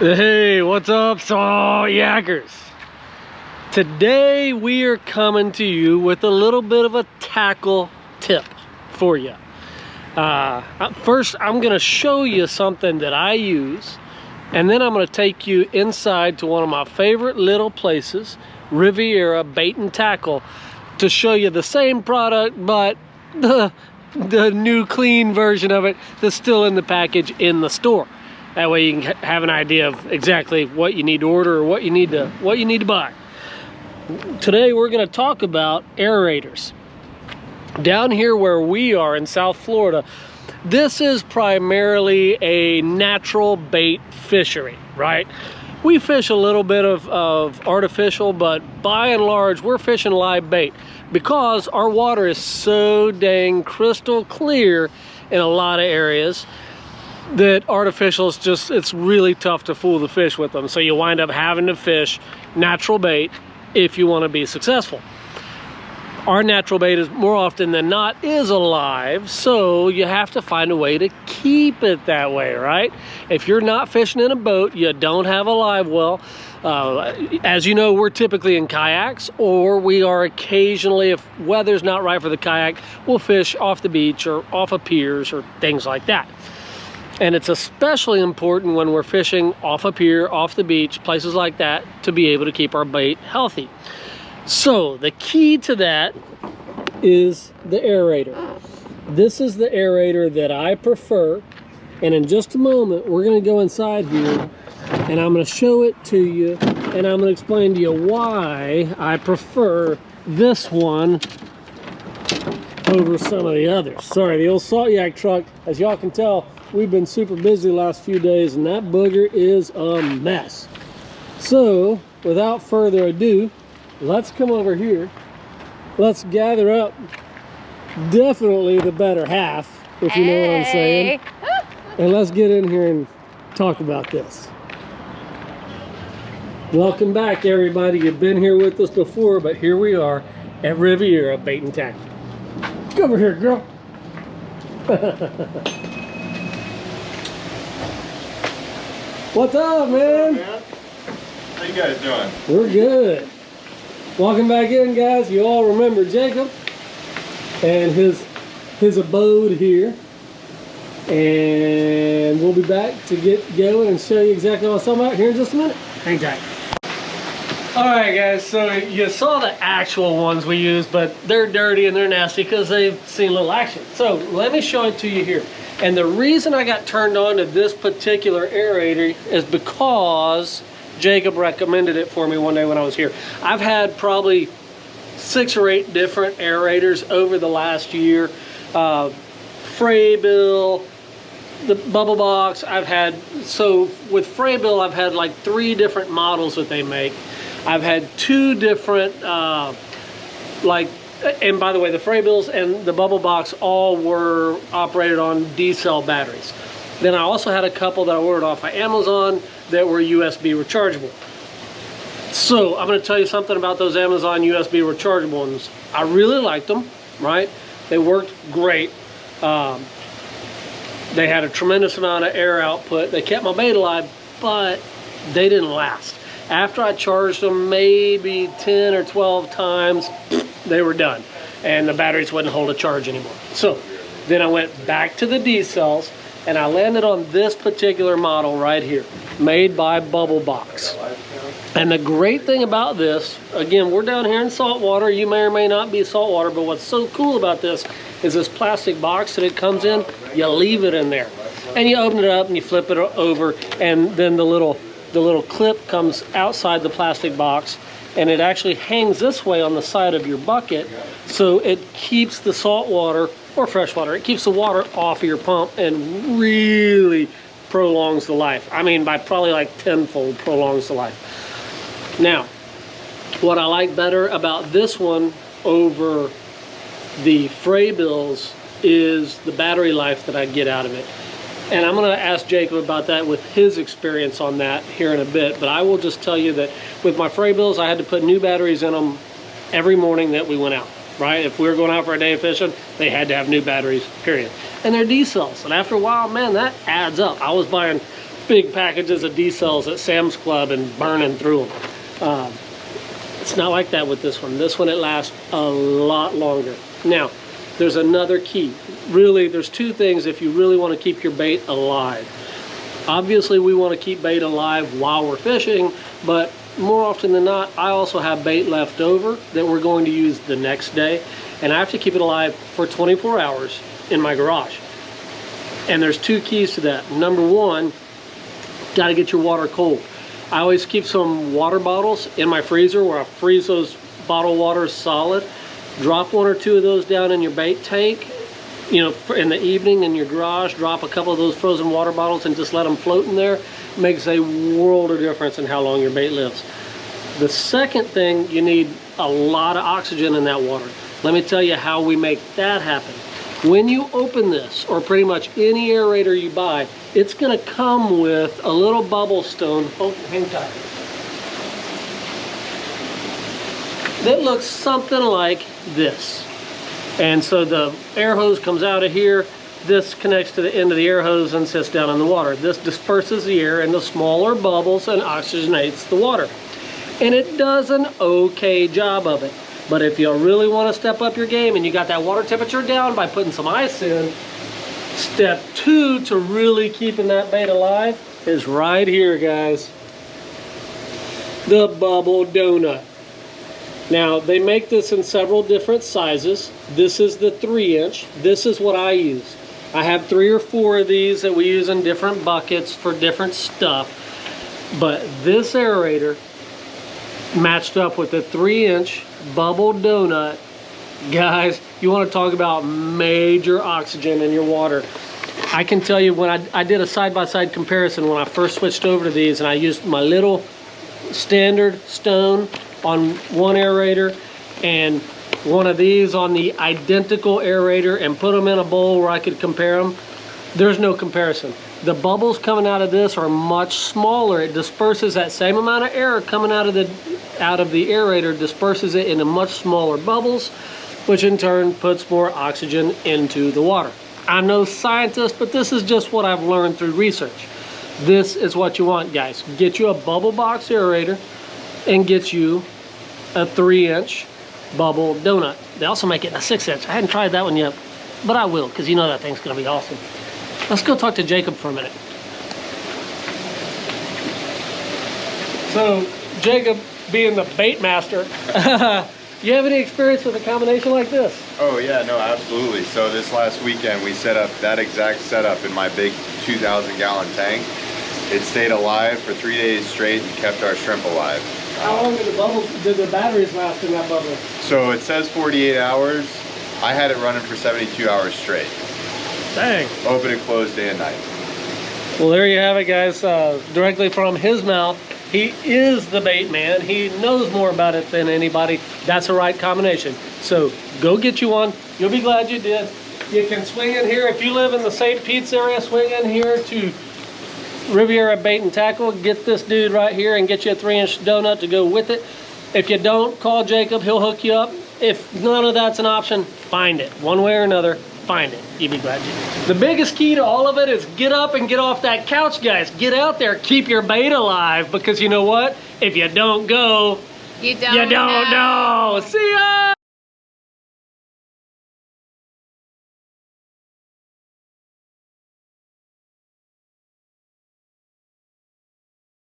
Hey, what's up, saw yackers? Today we are coming to you with a little bit of a tackle tip for you. First, I'm going to show you something that I use, and then I'm going to take you inside to one of my favorite little places, Riviera Bait and Tackle, to show you the same product, but the new clean version of it that's still in the package in the store. That way you can have an idea of exactly what you need to order or what you need to buy. Today we're going to talk about aerators. Down here where we are in South Florida, this is primarily a natural bait fishery, right? We fish a little bit of artificial, but by and large we're fishing live bait because our water is so dang crystal clear in a lot of areas that artificials it's really tough to fool the fish with them. So you wind up having to fish natural bait if you want to be successful. Our natural bait is more often than not is alive, so you have to find a way to keep it that way, right? If you're not fishing in a boat, you don't have a live well. As you know, we're typically in kayaks, or we are occasionally, if weather's not right for the kayak, we'll fish off the beach or off of piers or things like that. And it's especially important when we're fishing off a pier, off the beach, places like that, to be able to keep our bait healthy. So the key to that is the aerator. This is the aerator that I prefer. And in just a moment, we're going to go inside here and I'm going to show it to you. And I'm going to explain to you why I prefer this one over some of the others. Sorry, the old salt yak truck, as y'all can tell, we've been super busy the last few days and that booger is a mess. So without further ado, let's come over here. Let's gather up definitely the better half, if you know what I'm saying. And let's get in here and talk about this. Welcome back, everybody. You've been here with us before, but here we are at Riviera Bait and Tackle. Come over here, girl. What's up, man? What's up, man? How you guys doing? We're good. Welcome back in, guys. You all remember Jacob and his abode here. And we'll be back to get going and show you exactly what I'm talking about here in just a minute. Hang tight. Alright guys, so you saw the actual ones we used, but they're dirty and they're nasty because they've seen a little action. So let me show it to you here. And the reason I got turned on to this particular aerator is because Jacob recommended it for me one day when I was here. I've had probably 6 or 8 different aerators over the last year. Fraybill, the bubble box, so with Fraybill I've had like 3 different models that they make. I've had 2 different, and by the way, the Fraybills and the bubble box all were operated on D-cell batteries. Then I also had a couple that I ordered off of Amazon that were USB rechargeable. So I'm going to tell you something about those Amazon USB rechargeable ones. I really liked them, right? They worked great. They had a tremendous amount of air output. They kept my bait alive, but they didn't last. After I charged them maybe 10 or 12 times, they were done. And the batteries wouldn't hold a charge anymore. So then I went back to the D-cells and I landed on this particular model right here, made by Bubble Box. And the great thing about this, again, we're down here in saltwater. You may or may not be saltwater, but what's so cool about this is this plastic box that it comes in, you leave it in there. And you open it up and you flip it over, and then the little clip comes outside the plastic box, and it actually hangs this way on the side of your bucket, so it keeps the salt water or fresh water, it keeps the water off of your pump and really prolongs the life. I mean, by probably like tenfold prolongs the life. Now, what I like better about this one over the Fraybills is the battery life that I get out of it. And I'm going to ask Jacob about that with his experience on that here in a bit. But I will just tell you that with my Fraybills, I had to put new batteries in them every morning that we went out, right? If we were going out for a day of fishing, they had to have new batteries, period. And they're D-cells. And after a while, man, that adds up. I was buying big packages of D-cells at Sam's Club and burning through them. It's not like that with this one. This one, it lasts a lot longer. Now, there's another key. Really, there's two things if you really want to keep your bait alive. Obviously, we want to keep bait alive while we're fishing, but more often than not, I also have bait left over that we're going to use the next day, and I have to keep it alive for 24 hours in my garage. And there's two keys to that. Number one, got to get your water cold. I always keep some water bottles in my freezer where I freeze those bottled waters solid. Drop one or two of those down in your bait tank, you know, in the evening in your garage. Drop a couple of those frozen water bottles and just let them float in there. Makes a world of difference in how long your bait lives. The second thing, you need a lot of oxygen in that water. Let me tell you how we make that happen. When you open this, or pretty much any aerator you buy, it's gonna come with a little bubble stone, hang tight, that looks something like this. And so the air hose comes out of here, this connects to the end of the air hose and sits down in the water. This disperses the air into smaller bubbles and oxygenates the water. And it does an okay job of it. But if you really want to step up your game and you got that water temperature down by putting some ice in, step two to really keeping that bait alive is right here, guys. The bubble donut. Now, they make this in several different sizes. This is the 3-inch. This is what I use. I have 3 or 4 of these that we use in different buckets for different stuff. But this aerator matched up with the 3-inch bubble donut, guys, you want to talk about major oxygen in your water. I can tell you, when I did a side-by-side comparison when I first switched over to these, and I used my little standard stone on one aerator and one of these on the identical aerator, and put them in a bowl where I could compare them, there's no comparison. The bubbles coming out of this are much smaller. It disperses that same amount of air coming out of the aerator, disperses it into much smaller bubbles, which in turn puts more oxygen into the water. I'm no scientist, but this is just what I've learned through research. This is what you want, guys. Get you a bubble box aerator and get you a 3-inch bubble donut. They also make it in a 6-inch. I hadn't tried that one yet, but I will, because you know that thing's gonna be awesome. Let's go talk to Jacob for a minute. So, Jacob, being the bait master, you have any experience with a combination like this? Oh yeah, no, absolutely. So this last weekend we set up that exact setup in my big 2,000-gallon tank. It stayed alive for 3 days straight and kept our shrimp alive. How long did the batteries last in that bubble? So it says 48 hours. I had it running for 72 hours straight. Dang. Open and closed day and night. Well, there you have it, guys. Directly from his mouth. He is the bait man. He knows more about it than anybody. That's the right combination. So go get you one. You'll be glad you did. You can swing in here. If you live in the St. Pete's area, swing in here to Riviera Bait and Tackle. Get this dude right here and get you a 3-inch donut to go with it. If you don't, call Jacob. He'll hook you up. If none of that's an option, find it. One way or another, find it. You'll be glad you did. The biggest key to all of it is get up and get off that couch, guys. Get out there. Keep your bait alive, because you know what? If you don't go, you don't know. See ya!